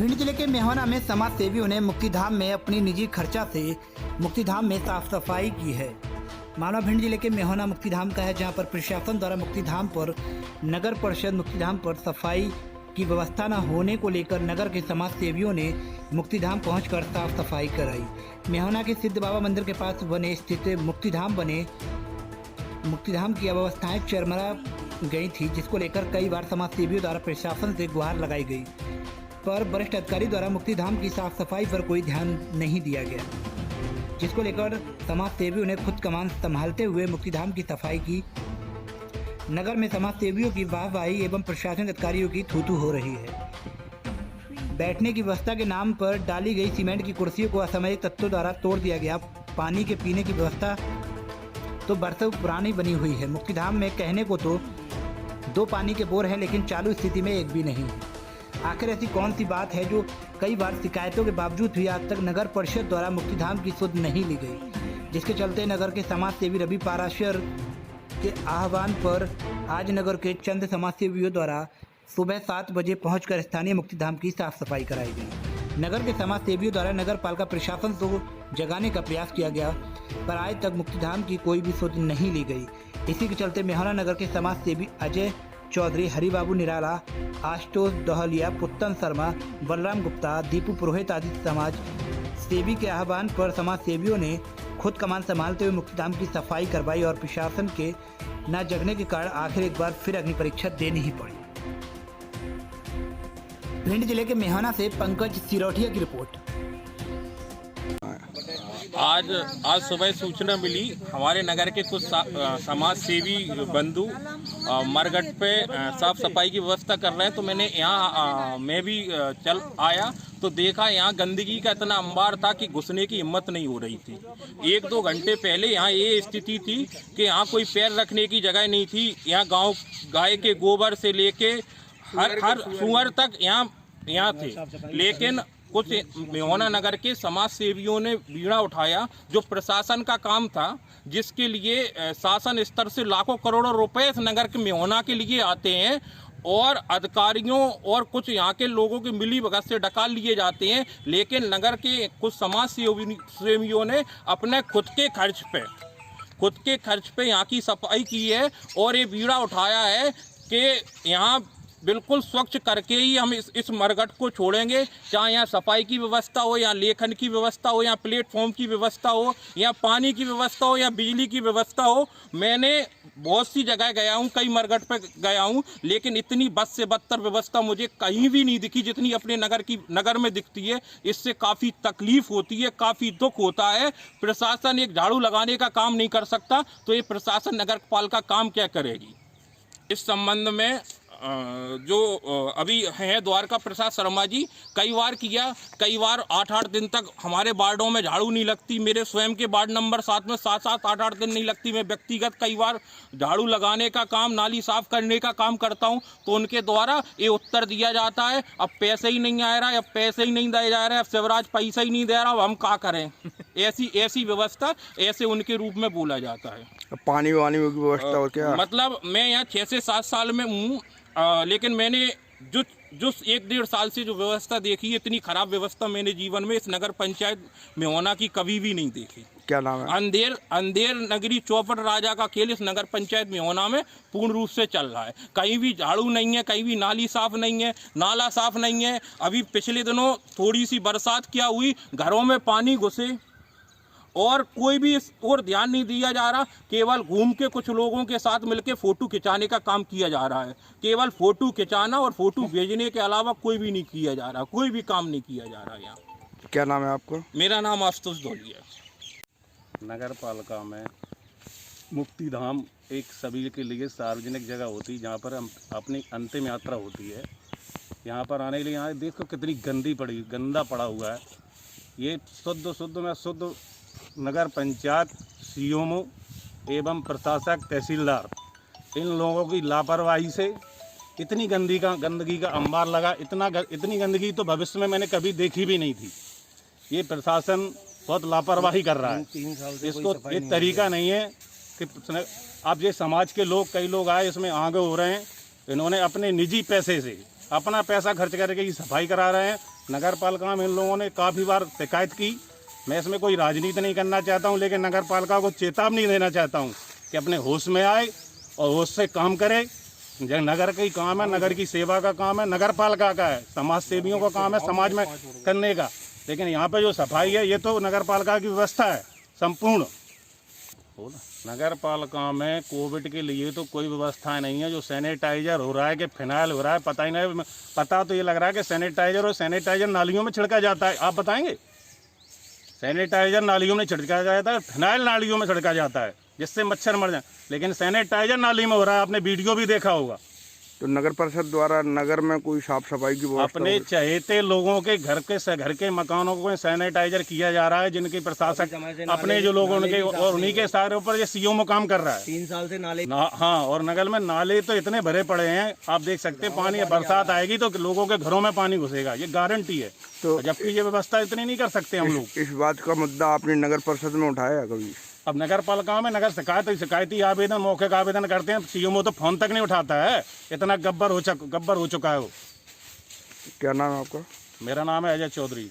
भिंड जिले के मेहना में समाज सेवियों ने मुक्तिधाम में अपनी निजी खर्चा से मुक्तिधाम में साफ सफाई की है। मामला भिंड जिले के मेहना मुक्तिधाम का है, जहां पर प्रशासन द्वारा मुक्तिधाम पर नगर परिषद मुक्तिधाम पर सफाई की व्यवस्था न होने को लेकर नगर के समाज सेवियों ने मुक्तिधाम पहुंचकर साफ सफाई कराई। मेहना के सिद्ध बाबा मंदिर के पास बने स्थित मुक्तिधाम की अव्यवस्थाएं चरमरा गई थी, जिसको लेकर कई बार समाज सेवियों द्वारा प्रशासन से गुहार लगाई गई, पर वरिष्ठ अधिकारी द्वारा मुक्तिधाम की साफ सफाई पर कोई ध्यान नहीं दिया गया, जिसको लेकर समाज सेवियों ने खुद कमान संभालते हुए मुक्तिधाम की सफाई की। नगर में समाज सेवियों की वाहवाही एवं प्रशासनिक अधिकारियों की थू-थू हो रही है। बैठने की व्यवस्था के नाम पर डाली गई सीमेंट की कुर्सियों को असामाजिक तत्वों द्वारा तोड़ दिया गया। पानी के पीने की व्यवस्था तो बरसों पुरानी बनी हुई है। मुक्तिधाम में कहने को तो 2 पानी के बोर हैं, लेकिन चालू स्थिति में एक भी नहीं है। आखिर ऐसी कौन सी बात है जो कई बार शिकायतों के बावजूद भी आज तक नगर परिषद द्वारा मुक्तिधाम की सुध नहीं ली गई, जिसके चलते नगर के समाज सेवी रवि पाराशर के आह्वान पर आज नगर के चंद समाज सेवियों द्वारा सुबह 7 बजे पहुंचकर स्थानीय मुक्तिधाम की साफ सफाई कराई गई। नगर के समाज सेवियों द्वारा नगर पालिका प्रशासन को जगाने का प्रयास किया गया, पर आज तक मुक्तिधाम की कोई भी सुध नहीं ली गई। इसी के चलते मेहना नगर के समाज सेवी अजय चौधरी, हरिबाबू निराला, आशुतोष दहलिया, पुत्तन शर्मा, बलराम गुप्ता, दीपू पुरोहित आदि समाज सेवी के आह्वान पर समाज सेवियों ने खुद कमान संभालते हुए मुक्तिधाम की सफाई करवाई और प्रशासन के न जगने के कारण आखिर एक बार फिर अग्नि परीक्षा देनी ही पड़ी। भिंड जिले के मेहना से पंकज सिरोठिया की रिपोर्ट। आज सुबह सूचना मिली, हमारे नगर के कुछ समाज सेवी बंधु मरघट पे साफ सफाई की व्यवस्था कर रहे हैं, तो मैंने यहाँ मैं भी चल आया तो देखा यहाँ गंदगी का इतना अंबार था कि घुसने की हिम्मत नहीं हो रही थी। 1-2 घंटे पहले यहाँ ये स्थिति थी कि यहाँ कोई पैर रखने की जगह नहीं थी। यहाँ गाय के गोबर से लेके हर सुअर तक यहाँ थे, लेकिन कुछ मेहना नगर के समाज सेवियों ने बीड़ा उठाया, जो प्रशासन का काम था, जिसके लिए शासन स्तर से लाखों करोड़ों रुपए इस नगर के मेहना के लिए आते हैं और अधिकारियों और कुछ यहाँ के लोगों के मिली भगत से डका लिए जाते हैं, लेकिन नगर के कुछ समाज सेवियों ने अपने खुद के खर्च पे यहाँ की सफाई की है और ये बीड़ा उठाया है कि यहाँ बिल्कुल स्वच्छ करके ही हम इस मरघट को छोड़ेंगे। चाहे यहाँ सफाई की व्यवस्था हो, या लेखन की व्यवस्था हो, या प्लेटफॉर्म की व्यवस्था हो, या पानी की व्यवस्था हो, या बिजली की व्यवस्था हो। मैंने बहुत सी जगह गया हूँ, कई मरघट पे गया हूँ, लेकिन इतनी बद से बदतर व्यवस्था मुझे कहीं भी नहीं दिखी जितनी अपने नगर में दिखती है। इससे काफ़ी तकलीफ होती है, काफ़ी दुख होता है। प्रशासन एक झाड़ू लगाने का काम नहीं कर सकता, तो ये प्रशासन नगर पालिका काम क्या करेगी? इस संबंध में जो अभी हैं द्वारका प्रसाद शर्मा जी, कई बार 8-8 दिन तक हमारे वार्डों में झाड़ू नहीं लगती। मेरे स्वयं के वार्ड नंबर 7 में 7-7 8-8 दिन नहीं लगती। मैं व्यक्तिगत कई बार झाड़ू लगाने का काम, नाली साफ करने का काम करता हूं, तो उनके द्वारा ये उत्तर दिया जाता है, अब पैसे ही नहीं आ रहा है, अब पैसे ही नहीं दिया जा रहा है, अब शिवराज पैसा ही नहीं दे रहा, अब हम क्या करें? ऐसी व्यवस्था ऐसे उनके रूप में बोला जाता है। पानी वानी की व्यवस्था और क्या? मतलब मैं यहाँ 6 से 7 साल में हूँ, लेकिन मैंने जो 1-1.5 साल से जो व्यवस्था देखी है, इतनी खराब व्यवस्था मैंने जीवन में इस नगर पंचायत मेहना की कभी भी नहीं देखी। क्या नाम है? अंधेर नगरी चौपट राजा का खेल इस नगर पंचायत मेहना में पूर्ण रूप से चल रहा है। कहीं भी झाड़ू नहीं है, कहीं भी नाली साफ नहीं है, नाला साफ नहीं है। अभी पिछले दिनों थोड़ी सी बरसात क्या हुई, घरों में पानी घुसे और कोई भी इस ओर ध्यान नहीं दिया जा रहा। केवल घूम के कुछ लोगों के साथ मिलके फ़ोटो खिंचाने का काम किया जा रहा है। केवल फ़ोटो खिंचाना और फ़ोटो भेजने के अलावा कोई भी नहीं किया जा रहा, कोई भी काम नहीं किया जा रहा यहाँ। क्या नाम है आपको? मेरा नाम आशुतोष दहलिया है। नगर पालिका में मुक्तिधाम एक सभी के लिए सार्वजनिक जगह होती है, जहाँ पर हम अपनी अंतिम यात्रा होती है। यहाँ पर आने के लिए यहाँ देखो कितनी गंदा पड़ा हुआ है। ये शुद्ध नगर पंचायत, सीएमओ एवं प्रशासक, तहसीलदार, इन लोगों की लापरवाही से इतनी गंदगी का अंबार लगा। इतनी गंदगी तो भविष्य में मैंने कभी देखी भी नहीं थी। ये प्रशासन बहुत लापरवाही कर रहा है। इसको ये तरीका नहीं है कि अब ये समाज के लोग, कई लोग आए इसमें आगे हो रहे हैं। इन्होंने अपने निजी पैसे से अपना पैसा खर्च करके ही सफाई करा रहे हैं। नगर पालिका में इन लोगों ने काफ़ी बार शिकायत की। मैं इसमें कोई राजनीति नहीं करना चाहता हूँ, लेकिन नगर पालिका को चेतावनी देना चाहता हूँ कि अपने होश में आए और होश से काम करे। जो नगर का ही काम है, नगर की सेवा का काम है, नगर पालिका का है, समाज सेवियों का काम है समाज में करने का। लेकिन यहाँ पे जो सफाई है ये तो नगर पालिका की व्यवस्था है संपूर्ण। नगर पालिका में कोविड के लिए तो कोई व्यवस्था नहीं है। जो सैनिटाइजर हो रहा है कि फिनाइल हो रहा है पता ही नहीं। पता तो ये लग रहा है कि सैनिटाइजर नालियों में छिड़का जाता है। आप बताएंगे? सैनिटाइजर नालियों में छिड़का जाता है, फिनाइल नालियों में छिड़का जाता है जिससे मच्छर मर जाए, लेकिन सैनिटाइजर नाली में हो रहा है। आपने वीडियो भी देखा होगा। तो नगर परिषद द्वारा नगर में कोई साफ सफाई की व्यवस्था अपने चहेते लोगों के घर के मकानों को सैनिटाइजर किया जा रहा है, जिनके प्रशासक अपने जो लोग उनके और उन्हीं के सारे ऊपर ये सीओ में काम कर रहा है। 3 साल से नाले हाँ, और नगर में नाले तो इतने भरे पड़े हैं, आप देख सकते हैं। पानी बरसात आएगी तो लोगों के घरों में पानी घुसेगा, ये गारंटी है। तो जबकि ये व्यवस्था इतनी नहीं कर सकते हम लोग। इस बात का मुद्दा आपने नगर परिषद में उठाया कभी? अब नगर पालिका में नगर शिकायती आवेदन मौके का आवेदन करते हैं, सीएमओ तो फोन तक नहीं उठाता है। इतना गब्बर हो चुका है वो। क्या नाम है आपका? मेरा नाम है अजय चौधरी।